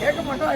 கேட்க மாட்டோம்.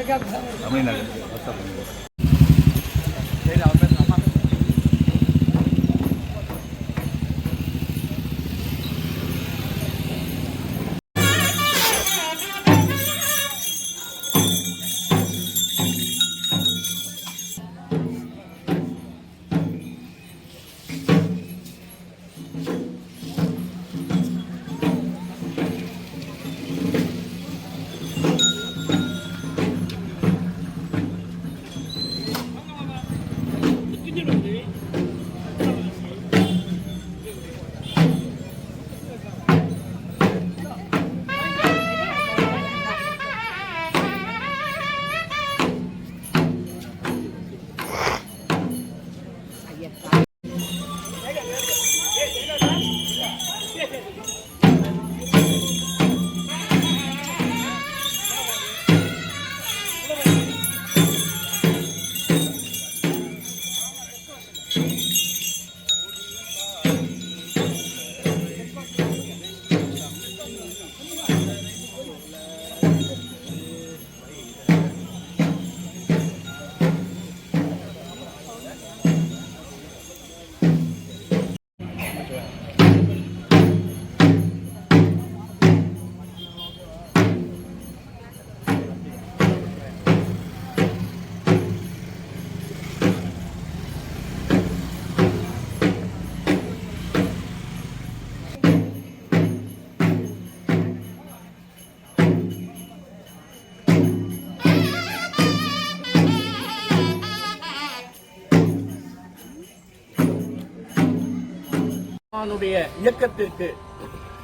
இயக்கத்திற்கு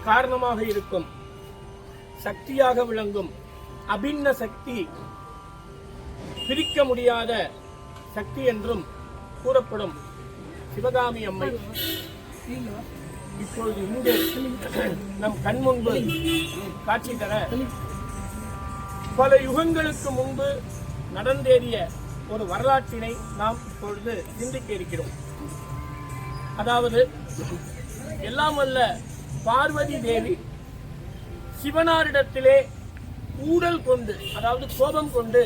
காரணமாக இருக்கும் சக்தியாக விளங்கும் அபின்ன சக்தி, பிரிக்க முடியாத சக்தி என்றும் கூறப்படும் சிவகாமி அம்மை இப்பொழுது இங்கு நம் கண் முன்பு காட்சி தர பல யுகங்களுக்கு முன்பு நடந்தேறிய ஒரு வரலாற்றினை நாம் இப்பொழுது சிந்திக்க இருக்கிறோம். அதாவது எல்லாம் வல்ல பார்வதி தேவி சிவனாரிடத்திலே ஊடல் கொண்டு, அதாவது கோபம் கொண்டு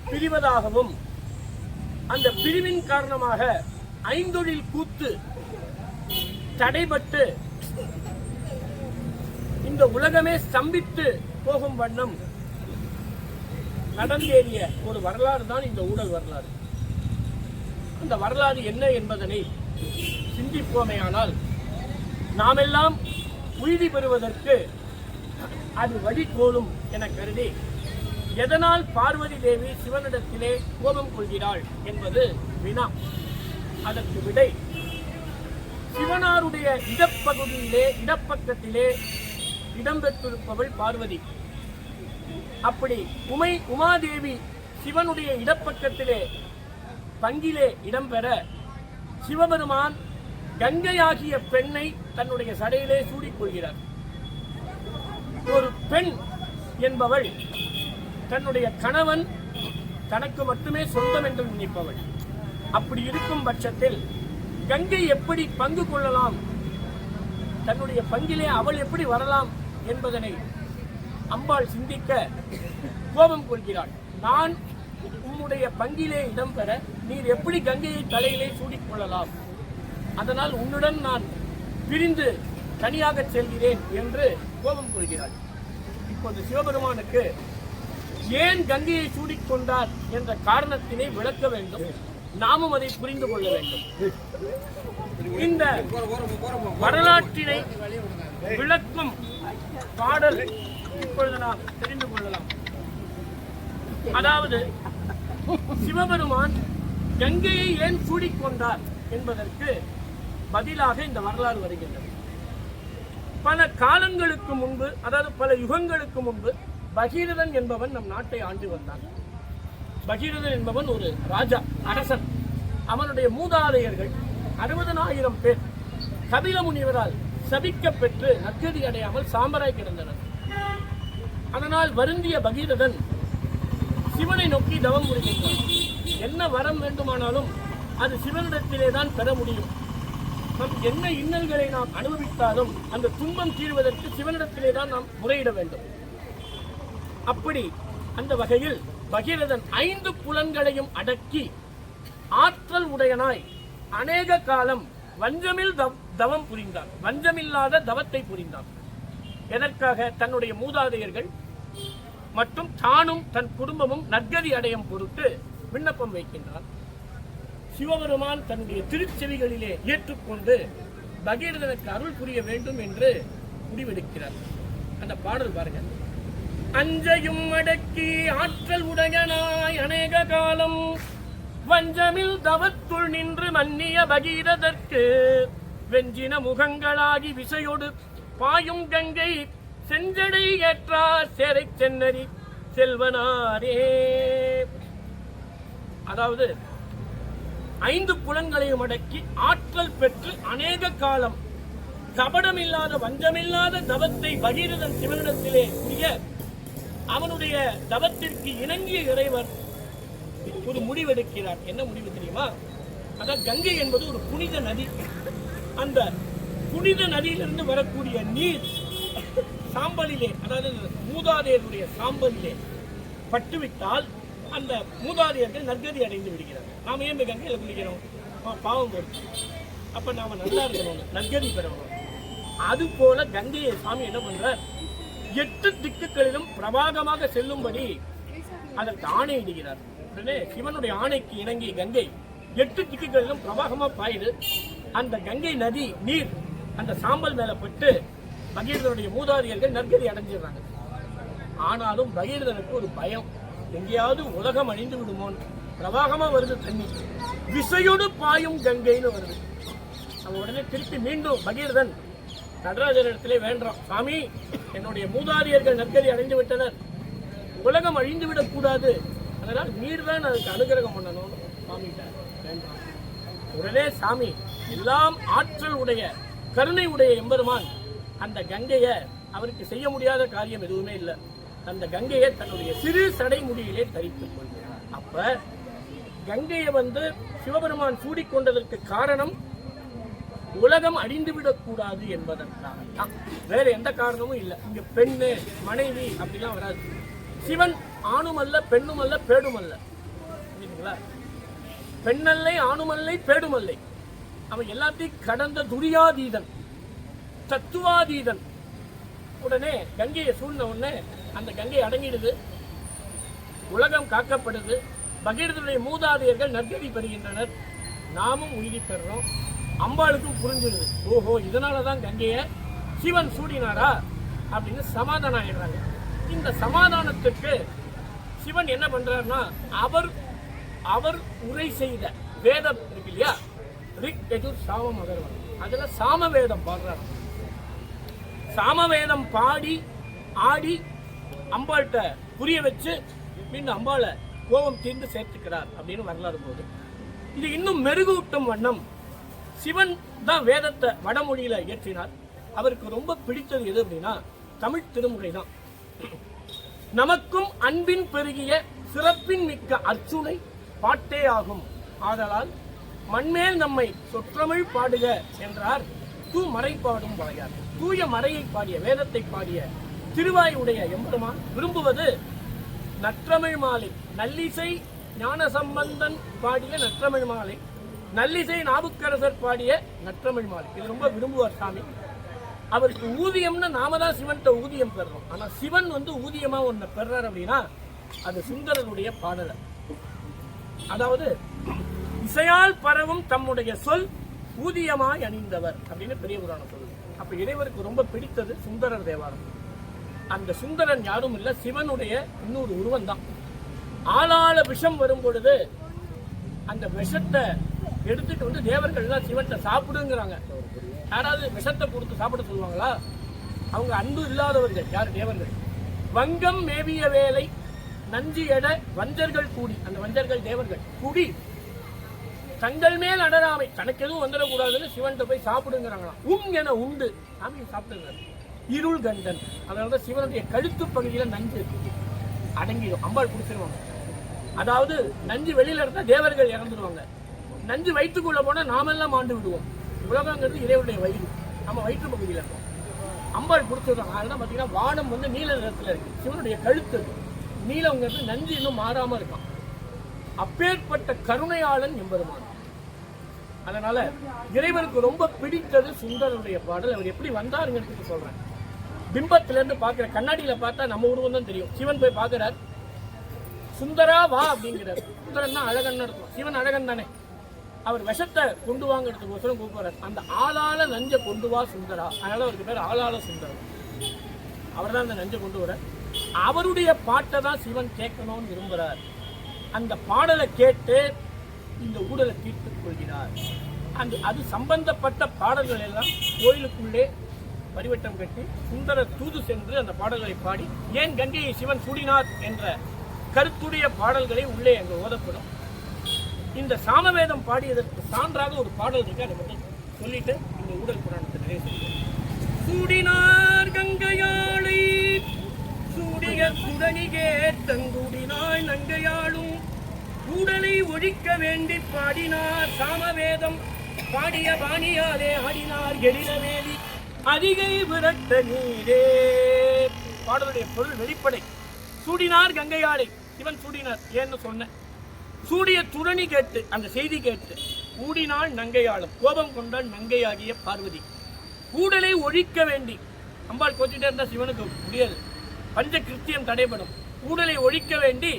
பிரிவதாகவும், அந்த பிரிவின் காரணமாக ஐந்தொழில் கூத்து தடைபட்டு இந்த உலகமே ஸ்தம்பித்து போகும் வண்ணம் நடந்தேறிய ஒரு வரலாறு தான் இந்த ஊடல் வரலாறு. அந்த வரலாறு என்ன என்பதனை சிந்திப்போமேயானால் நாமெல்லாம் உய்தி பெறுவதற்கு அது வழிகோலும் என கருதி, எதனால் பார்வதி தேவி சிவனிடத்திலே கோபம் கொள்கிறாள் என்பது வினா. அதற்கு விடை, சிவனாருடைய இடப்பகுதியிலே இடப்பக்கத்திலே இடம்பெற்றிருப்பவள் பார்வதி. அப்படி உமாதேவி சிவனுடைய இடப்பக்கத்திலே பங்கிலே இடம்பெற சிவபெருமான் கங்கையாகிய பெண்ணை தன்னுடைய சடையிலே சூடிக்கொள்கிறார். ஒரு பெண் என்பவள் தன்னுடைய கணவன் தனக்கு மட்டுமே சொந்தம் என்று நினைப்பவள். அப்படி இருக்கும் பட்சத்தில் கங்கை எப்படி பங்கு கொள்ளலாம், தன்னுடைய பங்கிலே அவள் எப்படி வரலாம் என்பதனை அம்பாள் சிந்திக்க கோபம் கொள்கிறாள். நான் உன்னுடைய பங்கிலே இடம்பெற நீர் எப்படி கங்கையை தலையிலே சூடிக்கொள்ளலாம், அதனால் உன்னுடன் நான் பிரிந்து தனியாக செல்கிறேன் என்று கோபம் கொள்கிறாள். இப்போது சிவபெருமானுக்கு ஏன் கங்கையை சூடிக்கொண்டார் என்ற காரணத்தினை விளக்க வேண்டும். நாமும் அதை புரிந்து கொள்ள வேண்டும். இந்த வரலாற்றினை விளக்கும் பாடல் இப்பொழுது நாம் தெரிந்து கொள்ளலாம். அதாவது சிவபெருமான் கங்கையை ஏன் சூடிக்கொண்டார் என்பதற்கு பதிலாக இந்த வரலாறு வருகின்றது. பல காலங்களுக்கு முன்பு, அதாவது பல யுகங்களுக்கு முன்பு பகீரதன் என்பவன் நம் நாட்டை ஆண்டு வந்தான். பகீரதன் என்பவன் ஒரு ராஜா, அரசன். அவனுடைய மூதாதையர்கள் 60,000 பேர் கபில முனிவரால் சபிக்க பெற்று நற்கதி அடையாமல் சாம்பராய் கிடந்தனர். அதனால் வருந்திய பகீரதன் சிவனை நோக்கி தவம் புரிகின்றான். என்ன வரம் வேண்டுமானாலும் அது சிவனிடத்திலே தான் பெற முடியும். நம் என்ன இன்னல்களை நாம் அனுபவித்தாலும் அந்த துன்பம் தீர்வதற்கு சிவனிடத்திலே தான் நாம் முறையிட வேண்டும். அப்படி அந்த வகையில் பகீரதன் 5 புலன்களையும் அடக்கி ஆற்றல் உடையனாய் அநேக காலம் வஞ்சமில் தவம் புரிந்தார். வஞ்சமில்லாத தவத்தை புரிந்தார். எதற்காக? தன்னுடைய மூதாதையர்கள் மற்றும் தானும் தன் குடும்பமும் நற்கதி அடையும் பொருட்டு விண்ணப்பம் வைக்கின்றார். சிவபெருமான் தன்னுடைய திருச்செவிகளிலே ஏற்றுக்கொண்டு பகீரதனுக்கு அருள் புரிய வேண்டும் என்று முடிவெடுக்கிறார். அந்த பாடல் பாருங்க. அஞ்சையும் அடக்கி ஆற்றல் உடையனாய் அநேக காலம் வஞ்சமில் தவத்துள் நின்று மன்னிய பகீரதற்கு வெஞ்சின முகங்களாகி விசையோடு பாயும் கங்கை செஞ்சடை ஏற்றார் சேரை சென்னரி செல்வனாரே. அதாவது 5 புலன்களையும் அடக்கி ஆற்றல் பெற்று அநேக காலம் கபடமில்லாத வஞ்சமில்லாத தவத்தை பகீரதன் சிவனிடத்திலே புரிய அவனுடைய தவத்திற்கு இணங்கிய இறைவர் ஒரு முடிவெடுக்கிறார். என்ன முடிவு தெரியுமா? அதாவது கங்கை என்பது ஒரு புனித நதி. அந்த புனித நதியிலிருந்து வரக்கூடிய நீர் சாம்பலிலே, அதாவது மூதாதையருடைய சாம்பலிலே பட்டுவிட்டால் அந்த மூதாதையர்கள் நற்கதி அடைந்து விடுகிறார்கள். நாம ஏன் கங்கையில குளிக்கிறோம்? பாவம் போச்சு. அப்ப நாம நல்லா இருக்கணும், நற்கதி பெறணும். அது போல கங்கையை சாமி என்ன பண்றார்? 8 திக்குகளிலும் பிரபாகமாக செல்லும்படி அதற்கு ஆணையிடுகிறார். உடனே சிவனுடைய ஆணைக்கு இணங்கி கங்கை 8 திக்குகளிலும் பிரபாகமா பாயுது. அந்த கங்கை நதி நீர் அந்த சாம்பல் மேல பட்டு பகீரதனுடைய மூதாதையர்கள் நற்கதி அடைஞ்சிடுறாங்க. ஆனாலும் பகீரதனுக்கு ஒரு பயம், எங்கேயாவது உலகம் அழிந்து விடுமோன். பிரவாகமா வருது தண்ணி, விசையோடு பாயும் கங்கைன்னு வருது. அவன் உடனே திருப்பி மீண்டும் பகீரதன் நடராஜரிடத்திலே வேண்டாம், சாமி என்னுடைய மூதாதையர்கள் நற்கதி அடைந்து விட்டனர், உலகம் அழிந்து விடக்கூடாது, அதனால் நீர் தான் அதுக்கு அனுகிரகம் பண்ணணும் சாமிகிட்ட வேண்டாம். உடனே சாமி எல்லாம் ஆற்றல் உடைய கருணை உடைய எம்பெருமான் அந்த கங்கையை, அவருக்கு செய்ய முடியாத காரியம் எதுவுமே இல்லை, அந்த கங்கையை தன்னுடைய சிறு சடை முடியிலே தரித்துக் கொள்கிறார். அப்ப கங்கையை சிவபெருமான் சூடிக்கொண்டதற்கு காரணம் உலகம் அழிந்துவிடக் கூடாது என்பதற்காகத்தான், வேற எந்த காரணமும் இல்லை. இங்க பெண்ணு மனைவி அப்படிலாம் வராது. சிவன் ஆணும் அல்ல பெண்ணும் அல்ல பேடும் அல்ல, பெண்ணல்லை ஆணுமல்லை பேடுமல்லை, அவன் எல்லாத்தையும் கடந்த துரியாதீதன், தத்துவாதீதன். உடனே கங்கையை சூழ்ந்த உடனே அந்த கங்கை அடங்கிடுது, உலகம் காக்கப்படுது, பகீரதனுடைய மூதாதையர்கள் நற்கதி பெறுகின்றனர், நாமும் உயிரி பெறுறோம். அம்பாளுக்கும் புரிஞ்சிடுது, ஓஹோ இதனாலதான் கங்கையை சிவன் சூடினாரா அப்படின்னு சமாதானம் ஆயிடுறாங்க. இந்த சமாதானத்துக்கு சிவன் என்ன பண்றாருன்னா, அவர் உரை செய்த வேதம் இருக்கு இல்லையா, ரிக் யஜுர் சாமம் அகர்வன், அதுல சாமவேதம் பாடுறாரு. சாமவேதம் பாடி ஆடி அம்பாள்கிட்ட புரிய வச்சு மீண்டும் அம்பாளை கோபம் தீர்ந்து சேர்த்துக்கிறார் அப்படின்னு வரலாறு போகுது. இது இன்னும் மெருகூட்டும் வண்ணம் சிவன் தான் வேதத்தை வடமொழியில இயற்றினார். அவருக்கு ரொம்ப பிடித்தது எது அப்படின்னா தமிழ் திருமுறை தான். நமக்கும் அன்பின் பெருகிய சிறப்பின் மிக்க அர்ச்சுனை பாட்டே ஆகும், ஆதலால் மண்மேல் நம்மை சொற்றமிழ் பாடுக என்றார் தூமறை பாடும் வாயார். தூய மறையை பாடிய வேதத்தை பாடிய திருவாயுடைய எம்பெருமான் விரும்புவது நற்றமிழ் மாலை, நல்லிசை ஞான சம்பந்தன் பாடிய நற்றமிழ் மாலை, நல்லிசை நாவுக்கரசர் பாடிய நற்றமிழ் மாலை, இது ரொம்ப விரும்புவார் சாமி. அவருக்கு ஊதியம்னு நாம தான் சிவன்கிட்ட ஊதியம் பெறணும். ஆனா சிவன் ஊதியமா ஒன்ன பெறார் அப்படின்னா அது சுந்தரனுடைய பாடல. அதாவது இசையால் பரவும் தம்முடைய சொல் ஊதியமாய் அணிந்தவர் அப்படின்னு பெரிய புராணம் சொல்லுது. அப்ப இறைவருக்கு ரொம்ப பிடித்தது சுந்தரர் தேவாரம். அந்த சுந்தரன் யாரும் இல்ல, சிவனுடைய இன்னொரு உருவம் தான். ஆளாள விஷம் வரும் பொழுது அந்த விஷத்தை எடுத்துட்டு தேவர்கள் எல்லாம் சிவன்கிட்ட சாப்பிடுங்கிறாங்க. யாராவது விஷத்தை கொடுத்து சாப்பிட சொல்லுவாங்களா? அவங்க அன்பு இல்லாதவர்கள் யார்? தேவர்கள். வங்கம் மேவிய வேலை நஞ்சு எட வஞ்சர்கள் கூடி, அந்த வஞ்சர்கள் தேவர்கள் கூடி தங்கள் மேல் அடராமை, தனக்கு எதுவும் வந்துடக்கூடாதுன்னு சிவன்கிட்ட போய் சாப்பிடுங்கிறாங்களாம். என உண்டு சாமி சாப்பிடுங்க. இருள் கண்டன், அதனால சிவனுடைய கழுத்து பகுதியில நஞ்சு அடங்கிடும், அம்பாள் குடிச்சிருவாங்க. அதாவது நஞ்சு வெளியில இருந்தா தேவர்கள் இறந்துடுவாங்க, நஞ்சு வயிற்றுக்குள்ள போனா நாமெல்லாம் ஆண்டு விடுவோம். உலகங்கிறது இறைவனுடைய வயிறு, நம்ம வயிற்று பகுதியில் இருக்கோம். அம்பாள் கொடுத்துருக்காங்க. அதெல்லாம் பார்த்தீங்கன்னா வானம் வந்து நீல நிறத்தில் இருக்கு. சிவனுடைய கழுத்து நீலங்கிறது நஞ்சு இன்னும் மாறாம இருக்கான். அப்பேற்பட்ட கருணையாளன் எம்பெருமான். அதனால இறைவனுக்கு ரொம்ப பிடித்தது சுந்தரனுடைய பாடல். அவர் எப்படி வந்தாருங்கிறதுக்கு சொல்றேன். பிம்பத்திலிருந்து பார்க்கிற கண்ணாடியில பார்த்தா நம்ம உருவம் தான் தெரியும். சிவன் போய் பார்க்கிறார், சுந்தரா வா அப்படிங்கிறார். சுந்தரன்னா அழகன்னு இருக்கும். சிவன் அழகன் தானே. அவர் விஷத்தை கொண்டு வாங்கிறதுக்கு கூப்பிடுறார். அந்த ஆளால நஞ்சை கொண்டு வா சுந்தரா. அதனால அவருக்கு பேர் ஆளால சுந்தரம். அவர் தான் அந்த நஞ்சை கொண்டு வர. அவருடைய பாட்டை தான் சிவன் கேட்கணும்னு விரும்புகிறார். அந்த பாடலை கேட்டு இந்த ஊடலை தீர்த்துக் கொள்கிறார். அது சம்பந்தப்பட்ட பாடல்கள் எல்லாம் கோயிலுக்குள்ளே பரிவட்டம் கட்டி சுந்தர தூது சென்று அந்த பாடல்களை பாடி, ஏன் கங்கையை சிவன் சூடினார் என்ற கருத்துடைய பாடல்களை உள்ளே அங்கு ஓதப்படும். இந்த சாமவேதம் பாடியதற்கு சான்றாக ஒரு பாடல் இருக்கு. அதை பற்றி சொல்லிட்டு இந்த ஊடல் புராணத்தை நிறைய சொல்லுவோம். சூடினார் கங்கையாளை சூடிய சுடனிகே தங்குடினாய் நங்கையாளும் ஊடலை ஒழிக்க வேண்டி பாடினார் சாமவேதம் பாடிய பாணியாலே ஆடினார் எழிலவேலி அதிகை விரட்ட நீரே. பாடலுடைய பொருள் வெளிப்படை. சூடினார் கங்கையாளை சிவன் சூடினார். ஏன்னு சொன்ன சூடிய துரணி கேட்டு அந்த செய்தி கேட்டு ஊடினாள் நங்கையாளும் கோபம் கொண்டாள் நங்கையாகிய பார்வதி. ஊடலை ஒழிக்க வேண்டி அம்பாள் கோச்சிட்டே இருந்தா சிவனுக்கு முடியாது, பஞ்ச கிருத்தியம் தடைபடும். ஊடலை ஒழிக்க வேண்டி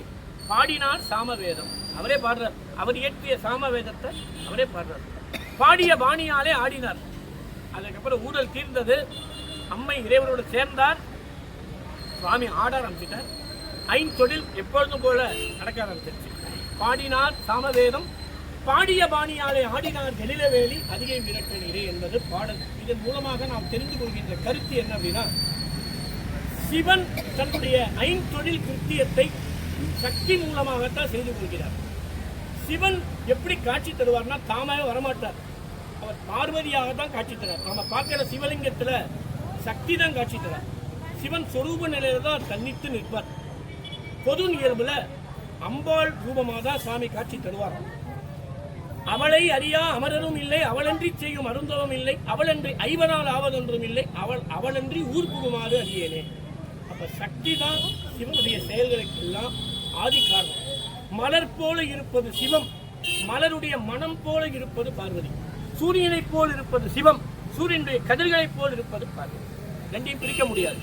பாடினார் சாமவேதம். அவரே பாடுறார். அவர் இயற்றிய சாமவேதத்தை அவரே பாடுறார். பாடிய பாணியாலே ஆடினார். அதுக்கப்புறம் ஊடல் தீர்ந்தது. அம்மை இறைவனோடு சேர்ந்தார். சுவாமி ஆட ஆரம்பிச்சிட்டார். ஐந்தொழில் எப்பொழுதும் போல நடக்க ஆரம்பிச்சிருச்சு. பாடினார் சாமவேதம் பாடிய பாணியாலே ஆடினார் எழிலவேலி அதிகை விரட்ட நீரே என்பது பாடல். இதன் மூலமாக நாம் தெரிந்து கொள்கின்ற கருத்து என்ன அப்படின்னா, சிவன் தன்னுடைய ஐந்தொழில் கிருத்தியத்தை சக்தி மூலமாகத்தான் செய்து கொள்கிறார். சிவன் எப்படி காட்சி தருவார்னா தாமாக வரமாட்டார். அவர் பார்வதியாகத்தான் காட்சி தரார். நாம பார்க்கிற சிவலிங்கத்துல சக்தி தான் காட்சி தரார். சிவன் சொரூப நிலையில தான் தன்னித்து நிற்பார். பொது இயல்புல அம்பாள் ரூபமாக தான் சுவாமி காட்சி தருவார். அவளை அறியா அமரரும் இல்லை, அவளன்றி செய்யும் அருந்தவம் இல்லை, அவளன்றி ஐவனால் ஆவதொன்றும் இல்லை, அவளன்றி ஊர் புகுமாறு அறியேனே. அப்ப சக்தி தான் சிவனுடைய செயல்களுக்கெல்லாம் ஆதி காரணம். மலர் போல இருப்பது சிவம், மலருடைய மனம் போல இருப்பது பார்வதி. சூரியனை போல் இருப்பது சிவம், சூரியனுடைய கதிர்களை போல் இருப்பது பார்வதி. ரெண்டையும் பிரிக்க முடியாது.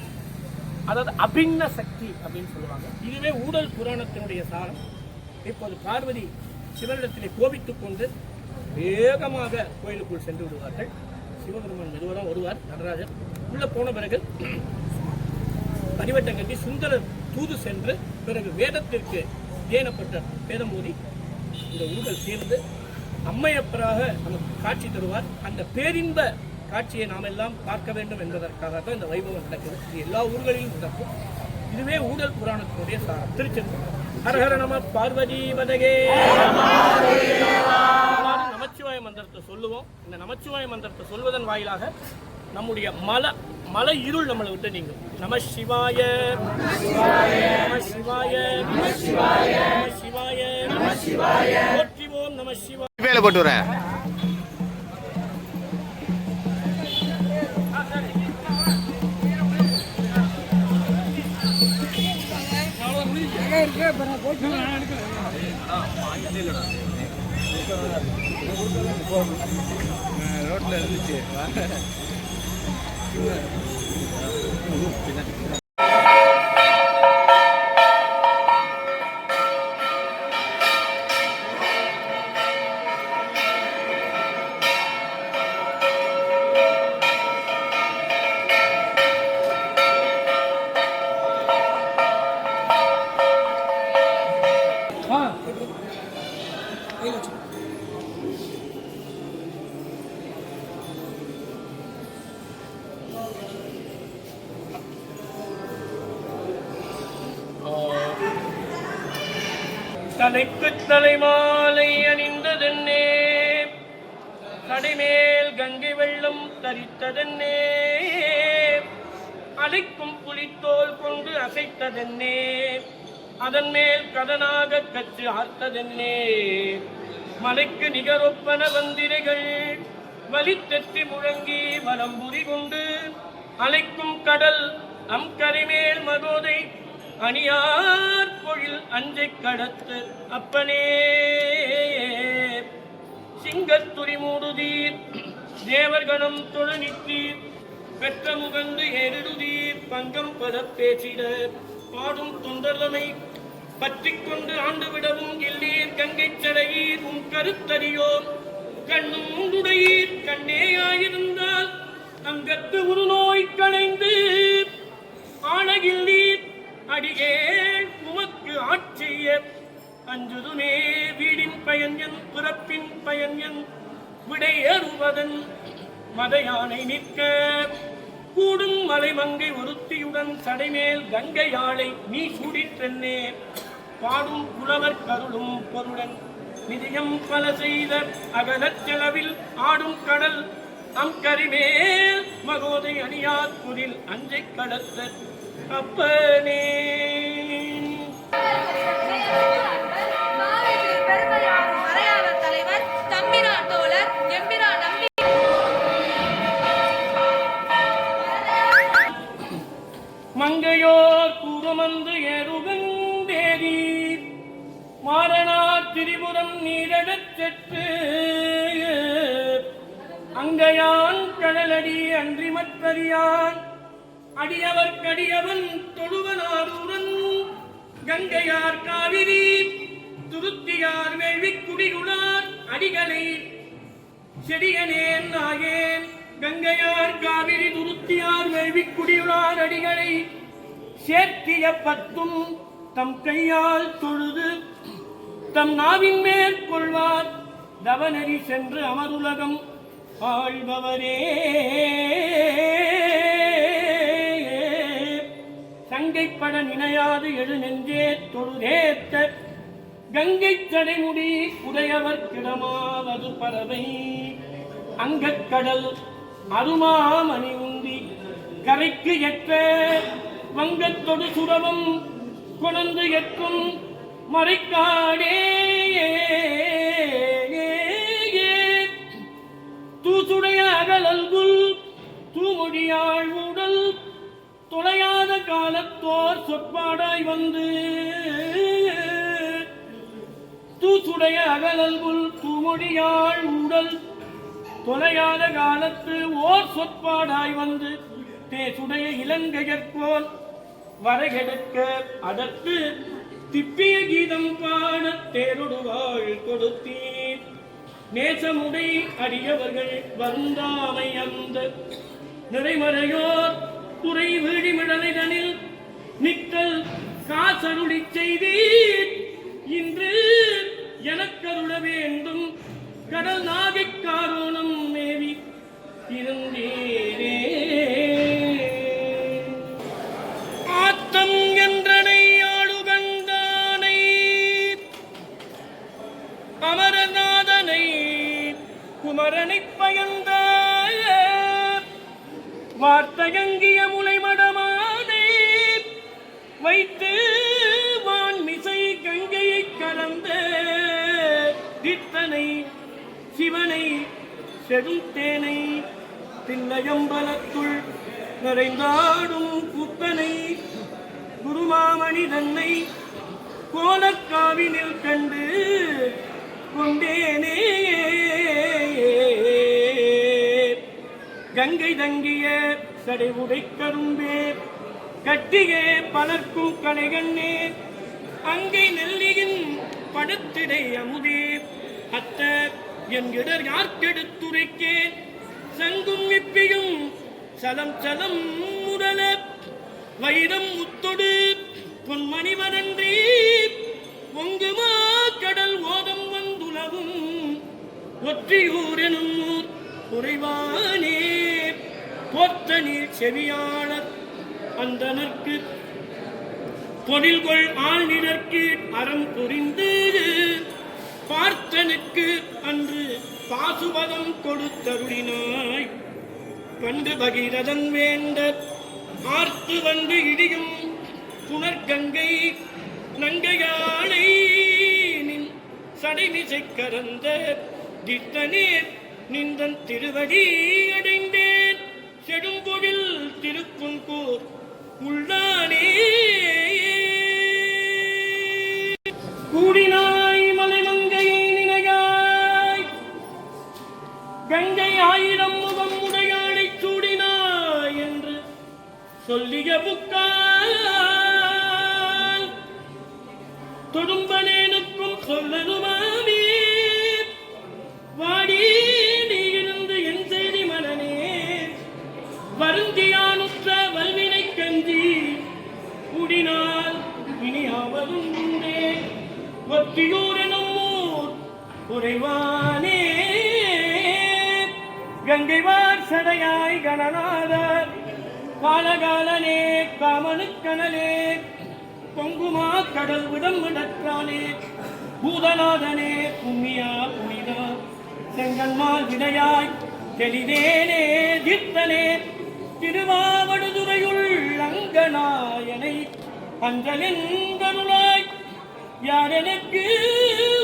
அதாவது அபின்ன சக்தி அப்படின்னு சொல்லுவாங்க. இதுவே ஊடல் புராணத்தினுடைய சாரம். இப்போது பார்வதி சிவனிடத்திலே கோபித்துக் கொண்டு வேகமாக கோயிலுக்குள் சென்று விடுவார்கள். சிவபெருமான் மெதுவாக வருவார். நடராஜர் உள்ள போன பிறகு பரிவட்டம் கட்டி சுந்தரர் தூது சென்று பிறகு வேதத்திற்கு ஏனப்பட்ட வேதம் மோதி இந்த ஊடல் சேர்ந்து அம்மையப்பராக நமக்கு காட்சி தருவார். அந்த பேரின்ப காட்சியை நாம் எல்லாம் பார்க்க வேண்டும் என்பதற்காக தான் இந்த வைபவம் நடக்குது. இது எல்லா ஊர்களிலும் நடக்கும். இதுவே ஊடல் புராணத்தினுடைய சாரம். திருச்செந்தூர். ஹரஹர நம பார்வதி பதகே. நமச்சிவாய மந்திரத்தை சொல்லுவோம். இந்த நமச்சிவாய மந்திரத்தை சொல்வதன் வாயிலாக நம்முடைய மல இருள் நம்மளை விட்டு நீங்கும். நம சிவாய நம சிவாய நம சிவாய போற்றிவோம். நம சிவாய வேலை போட்டு வரேன். ரோட்ல இருந்துச்சு. தலைக்கு தலைமாலை அணிந்ததென்னே, கடைமேல் கங்கை வெள்ளம் தரித்ததென்னே, அலைக்கும் புலித்தோல் கொண்டு அசைத்ததென்னே, அதன் மேல் கதனாக கற்று ஆர்த்ததென்னே, மலைக்கு நிகரொப்பன வந்திரைகள் வலித்தெற்றி முழங்கி வலம்புரி கொண்டு அலைக்கும் கடல் அம் கரைமேல் மகோதை அணியார் பொழில் அஞ்சை கடத்து அப்பனே சிங்கத்துரி மூடுதீர் தேவர்கணம் தொழநித்தீர் பெற்ற முகந்து ஏறிடுதீர் பங்கம் பத பேசிட பாடும் தொண்டர்தமை பற்றிக் கொண்டு ஆண்டு விடவும் இல்லீர் கங்கை சடையீர் உன் கருத்தறியோம் கண்ணும் உண்டுடையீர் கண்ணேயாயிருந்தால் அங்கத்து ஒரு நோய் களைந்து ஆணையில்லீர் அடியேன் உமக்கு ஆட்சிய அஞ்சுதுமே வீடின் பயன்யன் பிறப்பின் பயன்யன் விடையறுவதன் மதையானை நிற்க கூடும் மலைமங்கை ஒருத்தியுடன் சடைமேல் கங்கையாளை நீ சூடிற்றென்னே பாடும் புலவர் கருளும் பொருடன் நிதியம் பல செய்த அகலச் செலவில் ஆடும் கடல் அம் கரிமேல் மகோதை அணியார் குரில் அஞ்சை கடத்த அப்பனே மங்கையோர் கூறுமந்து ஏறுகந்தேரி மாறனா திரிபுரம் நீரடச் செற்று அங்கையான் கடலடி அன்றி மற்றறியான் அடியவர் கடியவன் தொழுவனாருடன் கங்கையார் காவிரி துருத்தியார் வேள்வி குடிகுளார் அடிகளை செடியனேன் நாயேன் கங்கையார் காவிரி துருத்தியார் வேள்வி குடியுளார் அடிகளை சேர்த்திய பத்தும் தம் கையால் தொழுது தம் நாவின் மேற்கொள்வார் தவநெறி சென்று அமருலகம் ஆழ்பவரே சங்கைப்பட நினையாது எழு நெஞ்சே தொழுதேத்த கங்கை சடைமுடி உடையவர் கிடமாவது பறவை அங்கக்கடல் அருமாமணி உந்தி கரைக்கு எற்ற வங்கத்தொடு சுரவம் கொணந்து எற்றும் மறைக்காடே தூசுடைய அகலல்குல் தூமொழியாள் ஊடல் தொலையாத காலத்தோர் சொற்பாடாய் வந்து தூசுடைய அகலல்குல் தூமொழியாள் ஊடல் தொலையாத காலத்து ஓர் சொற்பாடாய் வந்து தேசுடைய இலங்கையற்போல் வரையெடுக்க அதற்கு திப்பிய கீதம் பாட தேரொடுவாள் கொடுத்தீர் நேசமுடை அடியவர்கள் வந்தாமை அந்த நிறைமறையோர் துறை வீழிமிடலைதனில் நிக்கல் காசருளி செய்தீர் இன்று எனக்கருள வேண்டும் கடல் நாகைக் காரோணம் மேவி இருந்தீரே ஆத்தம் என்றனை ஆளுகந்தானை அமரநாதனை குமரனைப் பயந்த வார்த்தையங்கிய முளைமடமானை வைத்து வான்மிசை கங்கையைக் கலந்த தித்தனை சிவனை செடுத்தேனை தில்லையம்பலத்துள் நிறைந்தாடும் கூத்தனை குருமாமணி தன்னை கோலக்காவினில் கண்டு கொண்டேனே கங்கை தங்கிய சடை உடை கரும்பே கட்டியே பலர்க்கும் கலைகண்ணே அங்கை நெல்லியின் படுத்திடை அமுதே அத்த என் இடர் யார்க்கெடுத்துரைக்கே சங்கும் இப்பியும் சலம் சலம் முதல வைரம் முத்தொடு பொன்மணிவரன்றி பொங்குமா கடல் ஓதம் வந்துலவும் ஒற்றியூர் எனும் ஊர் குறைவானே போத்த நீர் செவியாளர் அந்தனர்க்கு தொழில்கொள் ஆழ்நிலர்க்கு அறம் புரிந்து பார்த்தனுக்கு அன்று பாசுபதம் கொடுத்தருளினாய் கண்டு பகீரதன் வேண்ட ஆர்த்து வந்து இடியும் புனர்கங்கை நங்கையாளை நின் சடைமிசை கரந்த தித்தனீர் நின்றன் திருவடி அடைந்தேன் செடும்பொழில் திருக்குங்கூர் உள்ளானே கூடினாய் மலைமங்கையை நினையாய் கங்கை 1000 முகம் உடையாடை சூடினாய் என்று சொல்லிய புக்கால் தொடும்பனேனுக்கும் சொல்லலுமாமே வாடி நீ இருந்து என் செய்தி மனனே வருந்தியானுற்ற வல்வினை கஞ்சி கூடினால் இனியாவதும் உண்டே ஒத்தியூர் எனும் ஊர் உறைவானே கங்கைவார் சடையாய் கணநாதர் காலகாலனே காமனுக்கணலே பொங்குமா கடல் விடம் விடற்றானே பூதநாதனே புண்ணியா புனிதா செங்கன்மால் விடையாய் தெளிதேனே தீர்த்தனே திருவாவடுதுறையுள் அங்கநாயனை அஞ்சலெந்தருளாய் யார் எனக்கு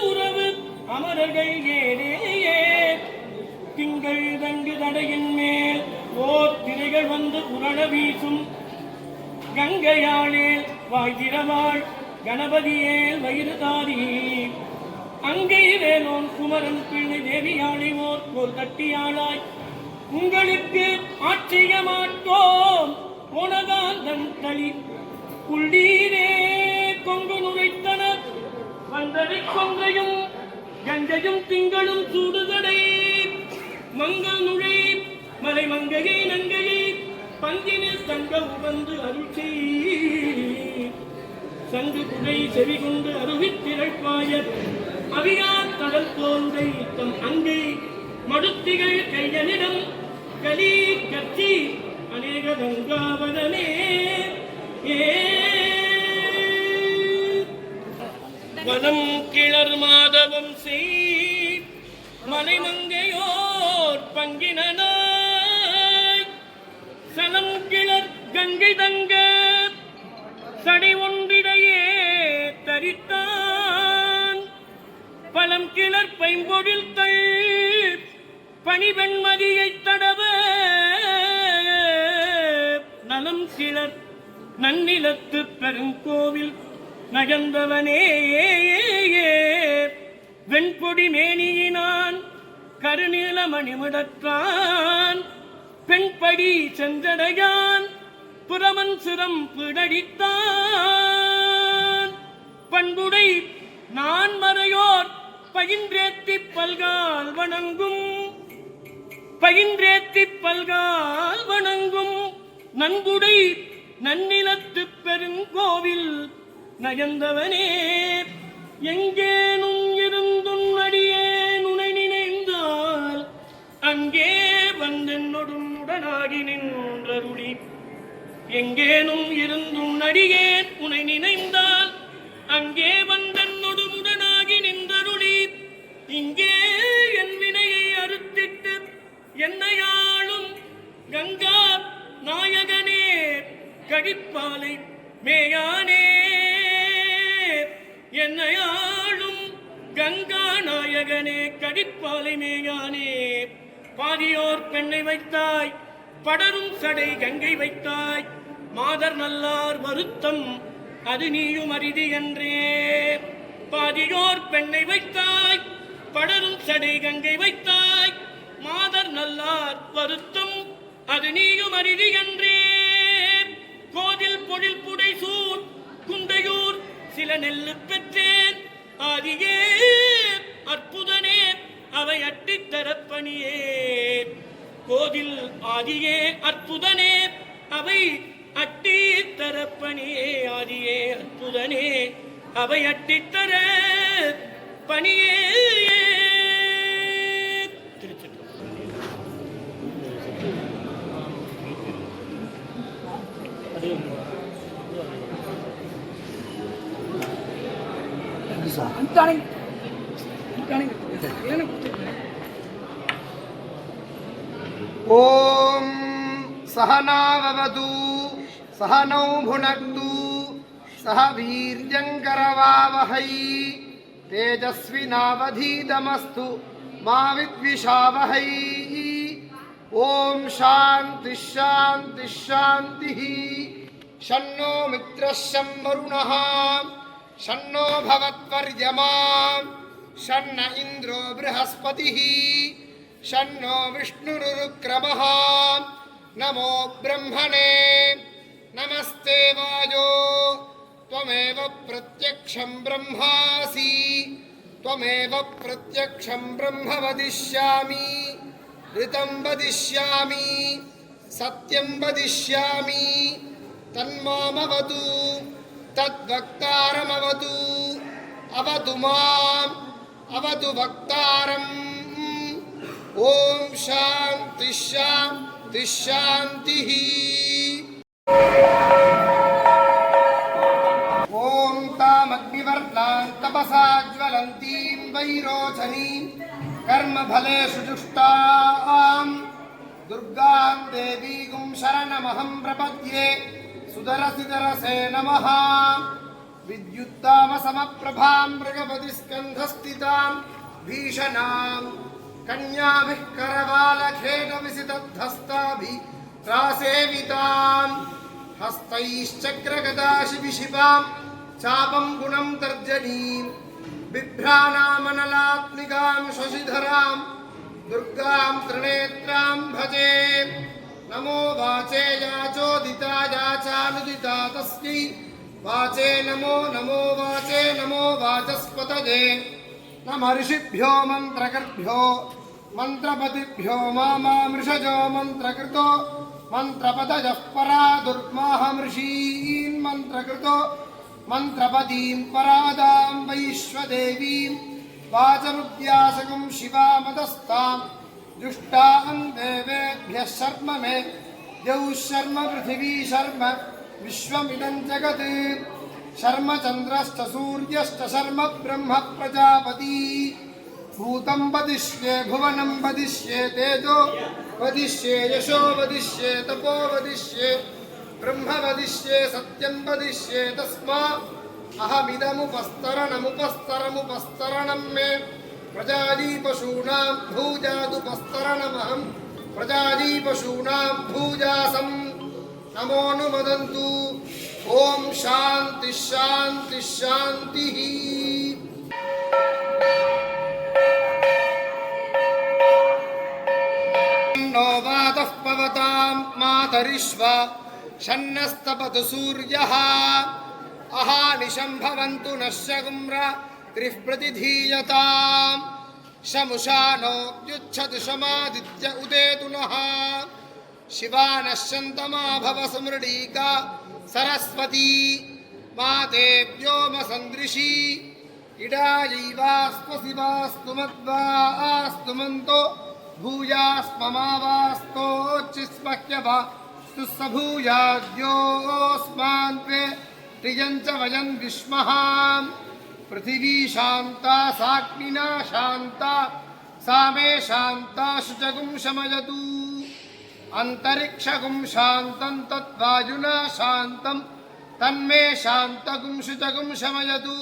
உறவு அமரர்கள் ஏனேயே திங்கள் தங்கு தடையின் மேல் ஓர் திரைகள் வந்து புரண வீசும் கங்கையாளே வாய்திரவாள் கணபதியேல் வயிறுதாரி அங்கை வேலோன் குமரன் பிள்ளை தேவியாளை ஓர் கோல் கட்டியாளாய் உங்களுக்கு ஆட்சிய மாட்டோம் உனகாந்தன் தளி புள்ளீரே கொங்கு நுழைத்தனர் வந்ததை கொன்றையும் கங்கையும் திங்களும் சூடுதடை மங்கள் நுழை மலை மங்கையை நங்கையை பங்கினில் தங்க உகந்து அருள் செய் சங்கு குடை செவி கொண்டு அருவித்திரழ்பாய அவியார் கடல் தோன்றை தம் அங்கை மடுத்திகள் கையனிடம் கலி கட்சி அநேக கங்காவதனே வனம் கிளர் மாதவம் செய் மலைமங்கையோர் பங்கினாய் சனம் கிளர் கங்கை தங்க சடை ஒன்றிடையே தரித்தான் பலம் கிளர் பைம்பொழில் தள் பணிவெண்மதியை தடவ நலம் கிளர் நன்னிலத்து பெருங்கோவில் நகர்ந்தவனே வெண்பொடி மேனியினான் கருநீல மணிமுடற்றான் பெண்படி சென்றடையான் புறமன் சிரம் பிடடித்தான் பண்புடை நான் மறையோர் பயின்றேத்தி பல்கால் வணங்கும் நன்புடை நன்னிலத்து பெருங்கோவில் நயந்தவனே எங்கேனும் இருந்தும் அடியேன் உனை நினைந்தால் அங்கே வந்தென்னொடும் உடனாகி நின்றருளி எங்கேனும் இருந்தும் அடியேன் உனை நினைந்தால் அங்கே வந்தென்னொடும் உடனாகி நின்றருளி இங்கே என் வினையை அறுத்திட்டு என்னையாளும் கங்கா நாயகனே கடிப்பாலை மேயானே என்னையாளும் கங்கா நாயகனே கடிப்பாலை மேயானே பாதியோர் பெண்ணை வைத்தாய் படரும் சடை கங்கை வைத்தாய் மாதர் நல்லார் வருத்தம் அது நீயும் அரிதி என்றே பாதியோர் பெண்ணை வைத்தாய் படரும் சடை கங்கை வைத்தாய் மாதர் நல்லார் வருத்தம் அது நீயும் அரிதி என்றே கோதில் பொழில் புடை சூர் குந்தையூர் சில நெல்லு பெற்றேன் ஆதியே அற்புதனே அவை அட்டித் தரப்பணியே கோதில் ஆதியே அற்புதனே அவை அட்டித் தரப்பணியே ஆதியே அற்புதனே அவை அட்டித்தர பணியே ஓம் சஹனாவவது சஹனௌ புனக்து சஹ வீர்யங்கரவாவஹை तेजस्विनावधीतमस्तु मा विद्विषावहै। ओम शांति शांति शांति। शन्नो मित्रः शं वरुणः शन्नो भवत्वर्यमा शन्न इंद्रो बृहस्पतिः शन्नो विष्णुरुक्रमः। नमो ब्रह्मणे नमस्ते वायो त्वमेव प्रत्यक्षं ब्रह्मासि त्वमेव प्रत्यक्षं ब्रह्म वदिष्यामि ऋतं वदिष्यामि सत्यं वदिष्यामि तन्मामवतु तद्वक्तारमवतु अवतु माम् अवतु वक्तारम्। ओम शांति शांति शांतिः। ओम तामग्निवर्णां तपसा ज्वलन्तीं वैरोचनीं कर्मफलेषु जुष्टां दुर्गां देवीं शरणमहं प्रपद्ये। सुदरसिदरसे नमः। विद्युत्तामसमप्रभां मृगपतिस्कन्धस्थितां भीषणां कन्याभिः करवालखेटविसितद्धस्ताभिः रासेवितां हस्तैश्चक्रगदाशिभिषिपां चापं गुणं तर्जनीं बिभ्राणामनलात्मिकां शशिधरां दुर्गां त्रिनेत्रां भजे। नमो वाचे याचोदिता याचानुदिता तस्यै वाचे नमो नमो वाचे नमो वाचस्पतये। नमः ऋषिभ्यो मन्त्रकृभ्यो मन्त्रपतिभ्यो मामामृषजो मन्त्रकृतो मन्त्रपतयः परा दुर्माहमृषीन् मन्त्रकृतो मन्त्रपतीं परादां वैश्वदेवीं वाचमुद्यासकं शिवामदस्तां जुष्टां देवेभ्यः शर्म मे द्यौः शर्म पृथिवी शर्म विश्वमिदं जगत् शर्म चन्द्रश्च सूर्यश्च शर्म ब्रह्म प्रजापति। भूतं वदिष्ये भुवनं वदिष्ये तेजो वदिष्ये यशो वदिष्ये तपो वदिष्ये ब्रह्म वदिष्ये सत्यं वदिष्ये तस्मा अहमिदमुपस्तरणमुपस्तरमुपस्तरणं मे प्रजादीपशूनां भूजादुपस्तरणमहं प्रजादीपशूनां भूजासं नमोऽनुमोदन्तु। ओम शांति शांति शांति। नो वातः पवतां मातरिष्वा शन्नस्तपतु सूर्यः अहानिशं भवन्तु नश्यगुम्र त्रिः प्रतिधीयताम् शमुषा नोऽद्युच्छतु शमादित्य उदेतु नः शिवा नश्यन्तमा भव समृडीका सरस्वती माते व्योमसन्दृशी इडायैवास्त्वसिवास्तु मद्वास्तु मन्तो भूयास्ममावास्तोच्चिस्मह्यवास्तु स भूयाद्योऽस्मान् त्वे त्रियञ्च वयं विश्मः। पृथिवी शान्ता साग्निना शान्ता सा मे शान्ता शुचगुं शमयतु अंतरिक्षगुं शान्तं तद्वायुना शान्तं तन्मे शान्तगुं शुचगुं शमयतु।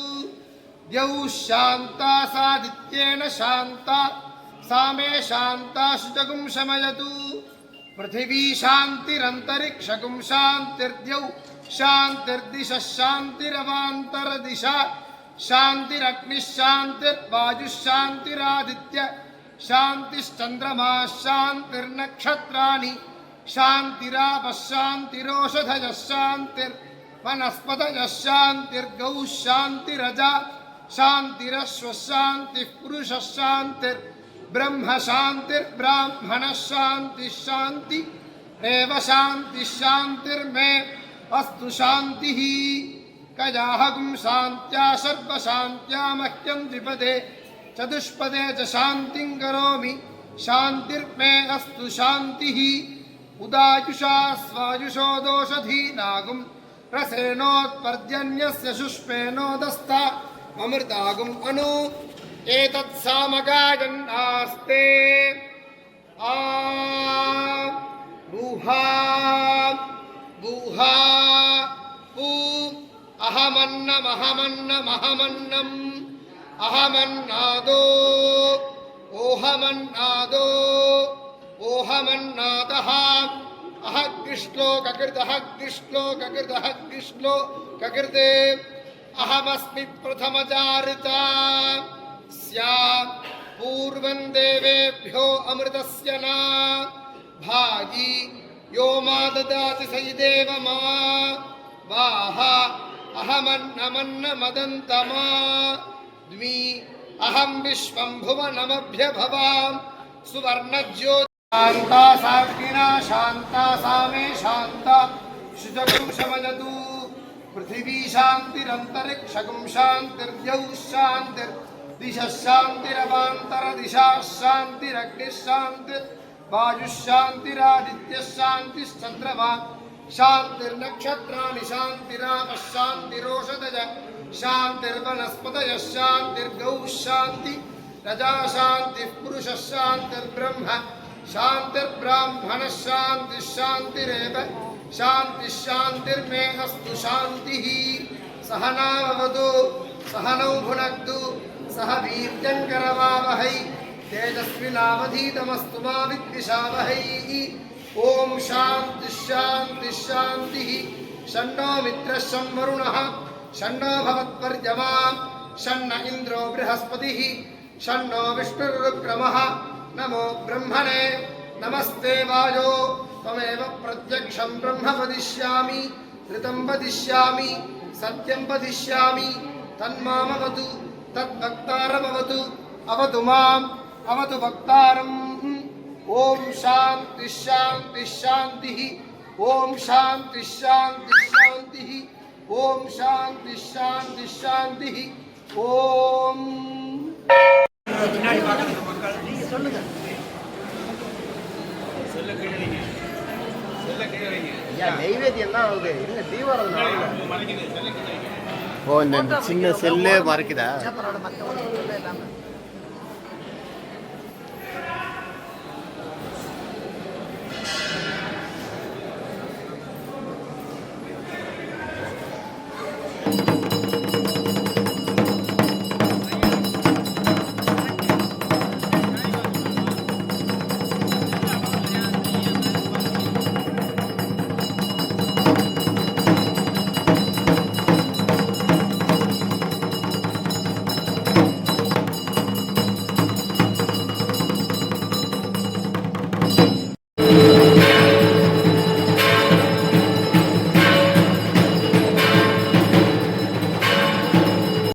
द्यौः शान्ता सादित्येन शान्ता सा मे शान्ता शुचगुं शमयतु। पृथिवी शान्तिरन्तरिक्षगुं शान्तिर्द्यौः शान्तिर्दिशः शान्तिरवान्तरदिशा शान्तिरग्निः शान्तिर्वायुः शान्तिरादित्य शान्तिश्चन्द्रमा शान्तिर्नक्षत्राणि शान्तिरापः शान्तिरोषधयः शान्तिर्वनस्पतयः शान्तिर्गौः शान्तिरजा शान्तिरश्वः शान्तिः पुरुषः शान्तिर्ब्रह्म शान्तिर्ब्राह्मणः शान्तिः शान्ति एव शान्तिः शान्तिर्मे अस्तु शान्तिः। कयाहगुं शान्त्या सर्वशान्त्या मह्यं द्विपदे चतुष्पदे च शान्तिं करोमि शान्तिर्मे अस्तु शान्तिः। उदायुषा स्वायुषो दोषधीनागुं रसेनोत्पर्जन्यस्य शुष्पेनोदस्ता अमृतागुम् अनु एतत्सामगायन्नास्ते बूहा बूहा पू अहमन्नमहमन्नमहमन्नम् अहमन्नादो ओहमन्नादो ओहमन्नादः अहग्श्लोककृते अहमस्मि प्रथमजारिता स्यात् पूर्वं देवेभ्यो अमृतस्य न भागी यो मा ददाति स हि देव मा वाह अहमन्नमन्नमदन्तमा द्वि अहं विश्वं भुवनमभ्यभवां सुवर्णज्योति शान्ता साग्निना शान्ता सा मे शान्ता शुचगुं शमयतु पृथिवी शान्तिरन्तरिक्षगुं शान्तिर्द्यौ शान्तिर्दिशः शान्तिरवान्तरदिशाः शान्तिरग्निः शान्तिर्वायुः शान्तिरादित्यः शान्तिश्चन्द्रमा शान्तिर्नक्षत्राणि शान्तिरापः शान्तिरोषधयः शान्तिर्वनस्पतयः शान्तिर्गौः शान्ति रजा शान्तिः पुरुषः शान्तिर्ब्रह्म शान्तिर्ब्राह्मणः शान्तिः शान्तिरेव शान्तिः शान्तिर्मे अस्तु शान्तिः सहनाववतु सहनौ भुनक्तु सह वीर्यङ्करवावहै तेजस्विनावधीतमस्तु मा विद्विषावहै ॐ शान्तिः शान्तिः शान्तिः षण्णो मित्रः शं वरुणः षण्णो भवत्पर्यमा षण्ण इन्द्रो बृहस्पतिः षण्णो विष्णुरुक्रमः नमो ब्रह्मणे नमस्ते वायो त्वमेव प्रत्यक्षं ब्रह्म वदिष्यामि ऋतं वदिष्यामि सत्यं वदिष्यामि तन्मामवतु तद्भक्तारमवतु अवतु माम् अवतु भक्तारम् ॐ शान्तिः शान्तिः शान्तिः ॐ शान्तिः शान्तिः शान्तिः ॐ शान्तिः शान्तिः शान्तिः ॐ நெய்வேத்தியம் தான் ஆகுது இல்ல தீபாவளி ஓ இந்த சின்ன செல்லே மறைக்குதா